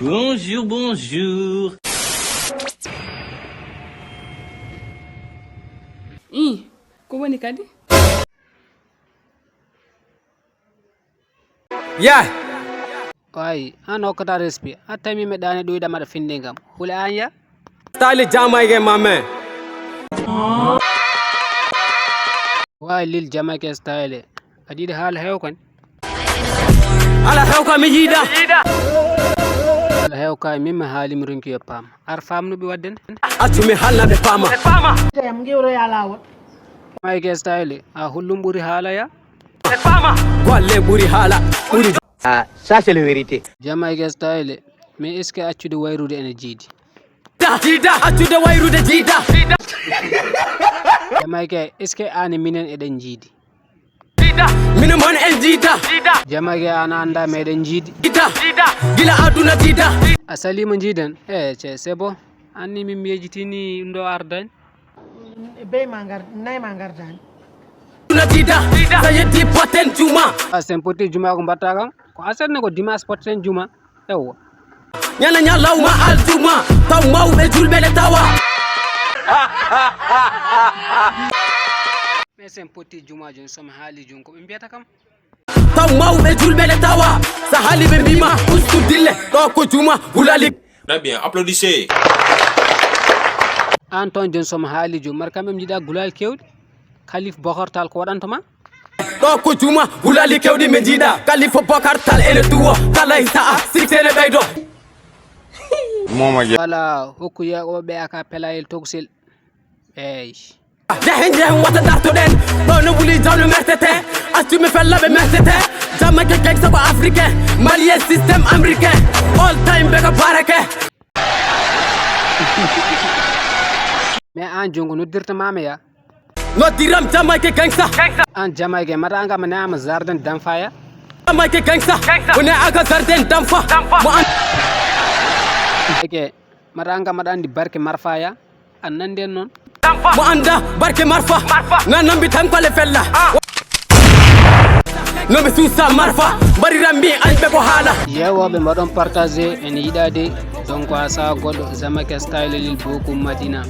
Bonjour, bonjour. Ko woni kadi? Yeah. Wai, an hokkata respi. Attami mi ɗani ɗuyɗa maɗa finde ngam. Hule an ya? Style Jamaican, my man. Wai lil Jamaican style. Adiɗa haala hew kan? Ala hew ka mi yiida. Haala hew ka min mi haali mi ronki yo paam. Ar famnuɓe wadden? Accu mi halna ɓe paama. Tem gewro ya lawol. Jamaican style. A hullum ɓuri haala ya? Golle ɓuri haala. Ɓuri. Ah, ça c'est la vérité. Jamaican style. Mais est ce que accude wayrude ene jiidi? Jiida accude wayrude jiida. Jamaican est ce que an e minen eɗen jiidi? Mine mon en jiida. Jamaican an anda meɗen jiidi? Jiida. Gila aduna jiida. A salima jiiden? C'est bon. Anni min mi yejitini ndo ardani. Bey mangar, nay mangar dan. Aduna jiida. Sa yetti poten juma. Sen poti juma ko mbatta kam? Ko aserne ko dimanche poten juma. Ewa. Nyana nyalawma aljuma. Taw mawɓe julɓe le tawa. Mais sen poti juma jon som haali jon ko ɓe mbiyata kam? Taw mawɓe julɓe le tawa. Sa haali ɓe mbima ustu dille. Ɗo ko juma hulali. Très bien, applaudissez. An ton jon som haali jon mar kamɓe jiiɗa gulal kewɗi? Khalif Bokartal ko waɗantoma? ɗo ko juma hulali kewɗi ɓe jiiɗa. Kalifa Bokar Tal ene duwo. Kala sa'a siksene ɓeydo. Wala hokku yaɓoɓe aka pelayel togsel. Eyi. Jehen wata dartoɗen. Ɗo no wuli jawno mertete. Accumi fellaɓe mertete. Jamaican gang sako africain. Malien système américain. All time ɓe ko barake. Mais an jongo noddirtamama ya? Noddiram Jamaican gangsta. An Jamaican mata anga mane ama jardin d'enfant. Jamaican gangsta. Wone aga jardin d'enfant. Mo an. Eke mata anga mata andi barke marfaya. An nanden non. Mo anda barke marfa. Na nambi tankole fella. Nomi suusa marfa. Bariram mi anɓe ko haala. Yewoɓe mbaɗon partagé en yiɗade donc a sawa goɗɗo Jamaican style lil bokum Madina.